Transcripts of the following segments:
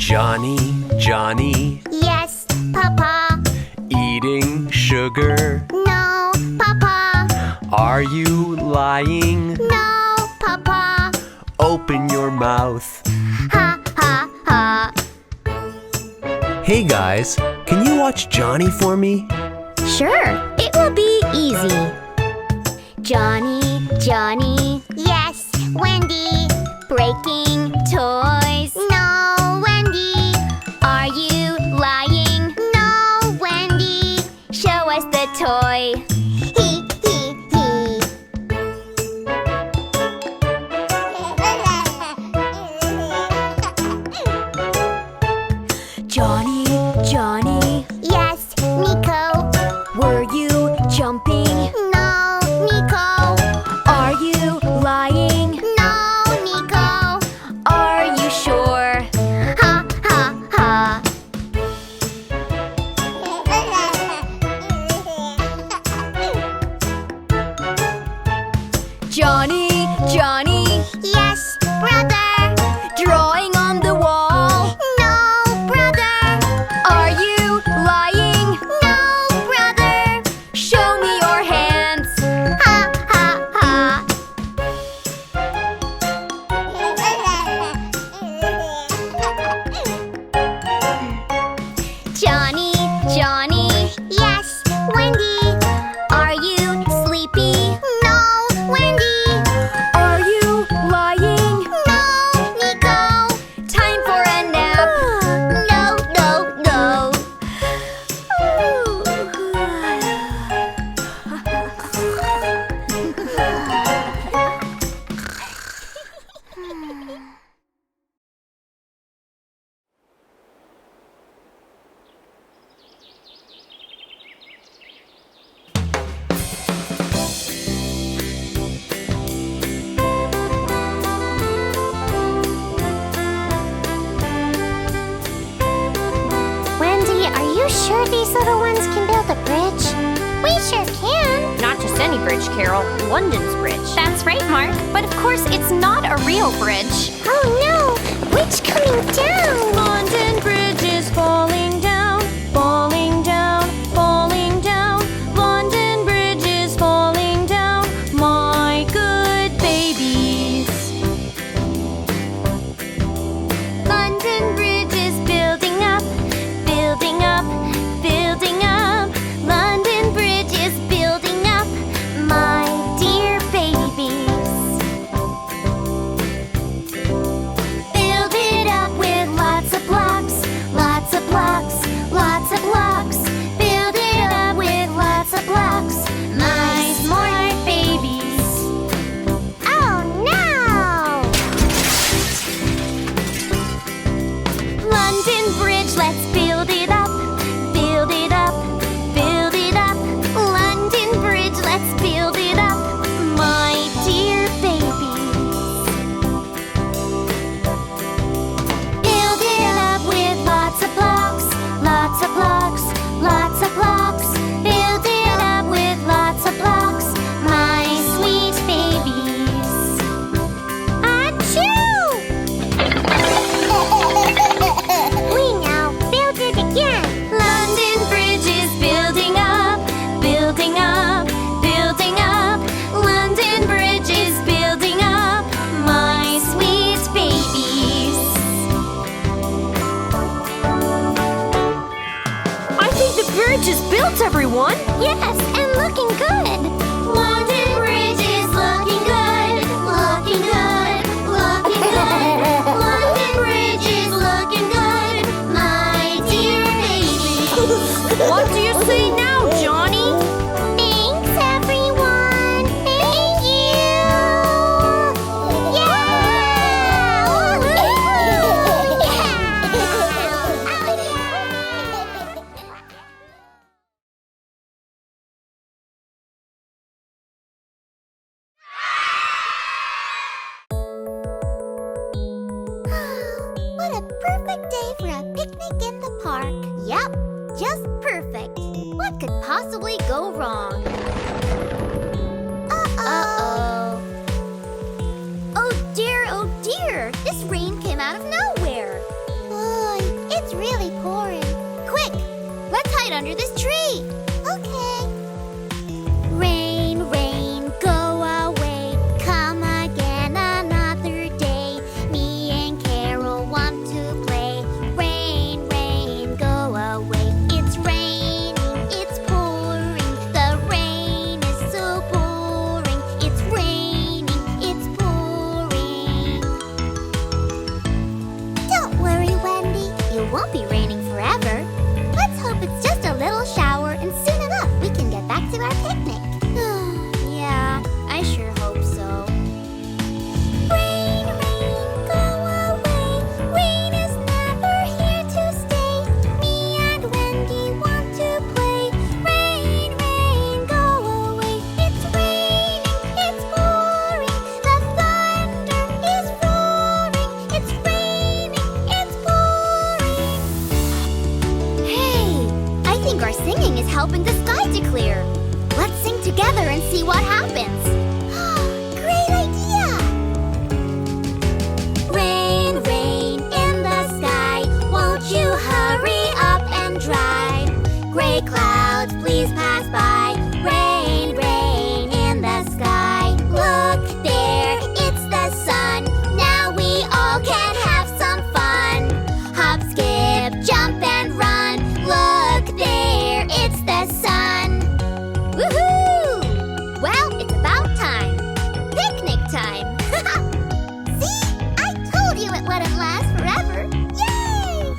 Johny Johny Yes, Papa. Eating sugar? No, Papa. Are you lying? No, Papa. Open your mouth. Ha, ha, ha. Hey guys, can you watch Johny for me? Sure, it will be easy. Johny Johny Yes, Wendy. Breaking toys? No, Wendy. Are you lying? No, Wendy. Show us the toy. He, he, he. Johny Johny Yes, Nico. were you jumping? No, Nico. Are you lying? No, Nico. Are you sure? Ha, ha, ha. Johny Johny Yes, brother. drawing on the wall. No, brother. Are you lying? No, brother. Show me your hands. Ha, ha, ha. Johny Johny Yes, Wendy. Are you sleepy? No, Wendy. Are you lying? No, Nico. Time for a nap. No, no, no. Wendy, are you sure these little ones can build a bridge? We sure can. Not just any bridge, Carol. London's bridge. That's right, Mark. But of course, it's not a real bridge. Oh no, which coming down? London Bridge is falling down, falling down, falling down. London Bridge is falling down, my good babies. London Bridge is building up, building up, building up. London Bridge is building up, my dear babies. Build it up with lots of blocks, lots of blocks, lots of blocks. Build it up with lots of blocks, my smart babies. Oh no! London Bridge, let's build it up, build it up, build it up. London Bridge, let's build it up, my dear babies. Build it up with lots of blocks, lots of blocks, lots of blocks. Build it up with lots of blocks, my sweet babies. Achoo! We now build it again. London Bridge is building up, building up, building up. London Bridge is building up, my sweet babies. I think the bridge is built, everyone. Yes, and looking good. London Bridge is looking good, looking good, looking good. London Bridge is looking good, my dear baby. What do you say now, Johny? Thanks, everyone. Thank you. What a perfect day for a picnic in the park. Yep, just perfect. What could possibly go wrong? Uh-oh. Oh dear, this rain came out of nowhere. Oh, see what happens. Great idea! Rain, rain in the sky, won't you hurry up and dry? Gray clouds, please pass by. Rain, rain in the sky. Look there, it's the sun. Now we all can have some fun. Hop, skip, jump and run. Look there, it's the sun. Woohoo! Well, it's about time. Picnic time. See? I told you it wouldn't last forever. Yay!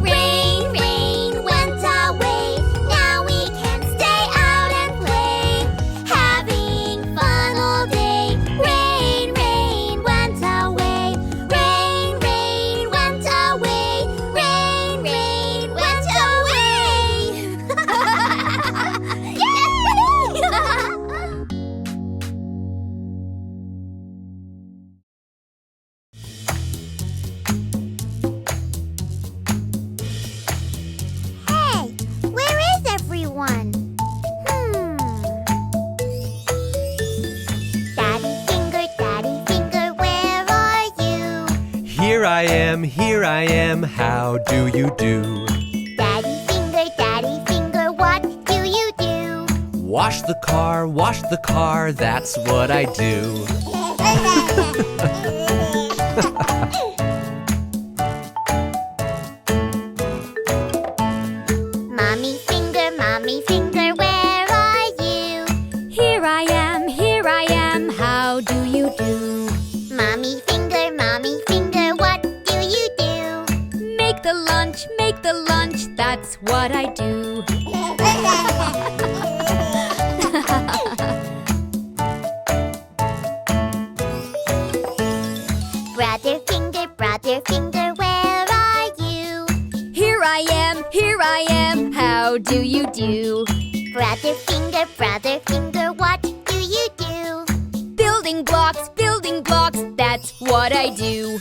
Rain, rain went away. Now we can stay out and play. Having fun all day. Rain, rain went away. Rain, rain went away. Rain, rain went away. Yay! Hey, where is everyone? Daddy finger, where are you? Here I am, how do you do? Daddy finger, what do you do? Wash the car, that's what I do. Mommy finger, where are you? Here I am, how do you do? Mommy finger, what do you do? Make the lunch, that's what I do. Brother finger, where are you? Here I am, how do you do? Brother finger, what do you do? Building blocks, that's what I do.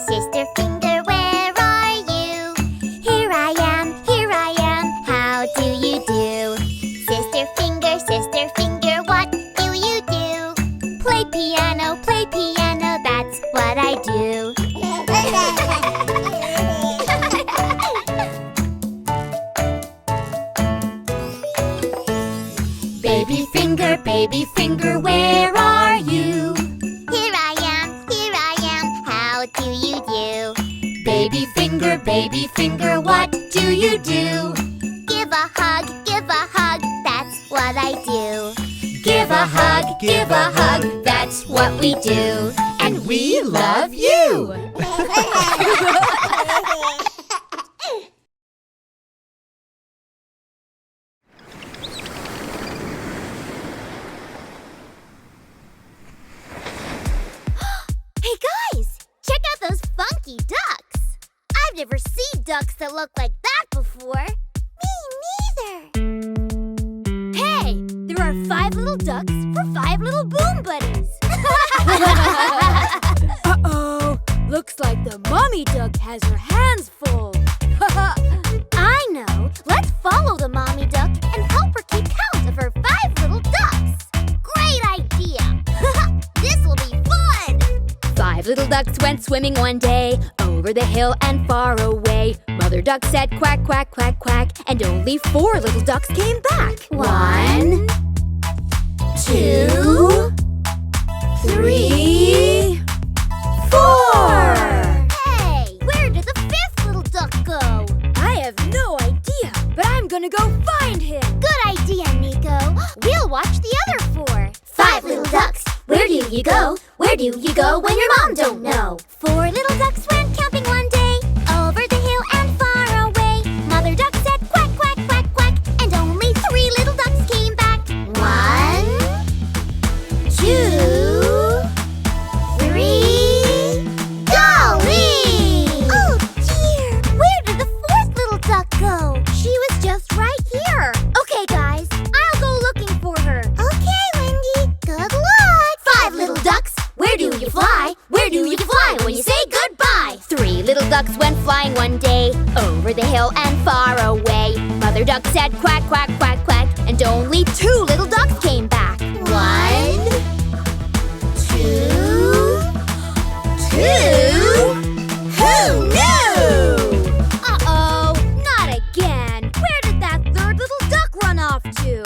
Sister finger, where are you? Here I am, how do you do? Sister finger, what do you do? Play piano, that's what I do. Baby finger, where are you? Here I am, how do you do? Baby finger, what do you do? Give a hug, that's what I do. Give a hug, that's what we do. And we love you! Hey guys, check out those funky ducks. I've never seen ducks that look like that before. Me neither. Hey, there are 5 little ducks for 5 little boom buddies. Uh-oh, looks like the mommy duck has her hands full. I know. Let's follow the mommy duck and help her keep count of her 5 little ducks. Great idea. This will be fun. 5 little ducks went swimming one day, over the hill and far away. Mother duck said quack, quack, quack, quack, and only 4 little ducks came back. 1, 2, 3, 4. Hey, where did the 5th little duck go? I have no idea, but I'm gonna go find him. Good idea, Nico. We'll watch the other 4. 5 little ducks, where do you go? Where do you go when your mom don't know? 4 little ducks went camping one day, over the hill and far away. Mother duck said quack, quack, quack, quack, and only 3 little ducks came back. 1, 2, 3, Dolly! Oh dear, where did the 4th little duck go? She was just right here. Okay guys, I'll go looking for her. Okay, Wendy, good luck. 5 little ducks, where do you fly? Where do you fly when you say goodbye? over the hill and far away. Mother duck said quack, quack, quack, quack, and only 2 little ducks came back. 1, 2, 2. Who knew? Uh-oh, not again. Where did that 3rd little duck run off to?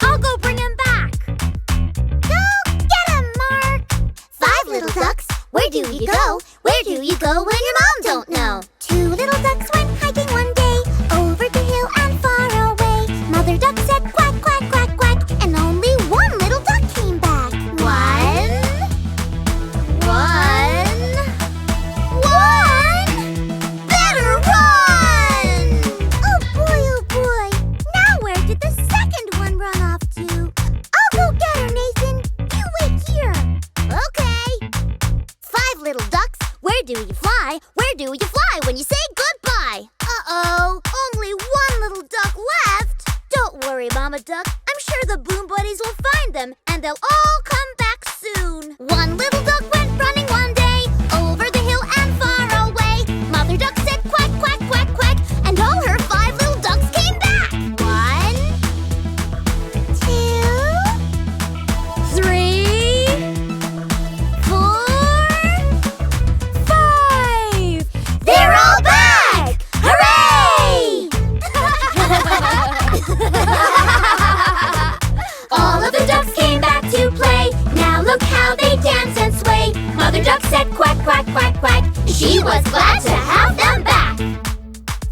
I'll go bring him back. Go get him, Mark. 5 little ducks, where do you go? Where do you go when your mom don't know? 2 little ducks went hiking one day, over the hill and far away. Mother duck said quack, quack, quack, quack, and only 1 little duck came back. 1, 1. Better run! Oh boy, now where did the 2nd one run off to? I'll go get her, Nathan. You wait here. Okay. 5 little ducks, where do you fly? Where do you fly when you say goodbye? Uh-oh, only 1 little duck left. Don't worry, Mama Duck. I'm sure the Boom Buddies will find them, and they'll all come back soon. 1 little duck went running one day, over the hill and far away. Mother Duck said quack, quack, quack, quack, and all her 5 little ducks came back. 1, 2, 3, 4, 5. They're all back! Hooray! All of the ducks came back to play. Now look how they dance and sway. Mother Duck said quack, quack, quack, quack. She was glad to have them back.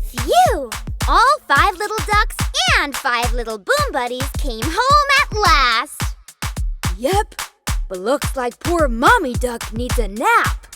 Phew! All 5 little ducks and 5 little Boom Buddies came home at last. Yep, but looks like poor Mommy Duck needs a nap.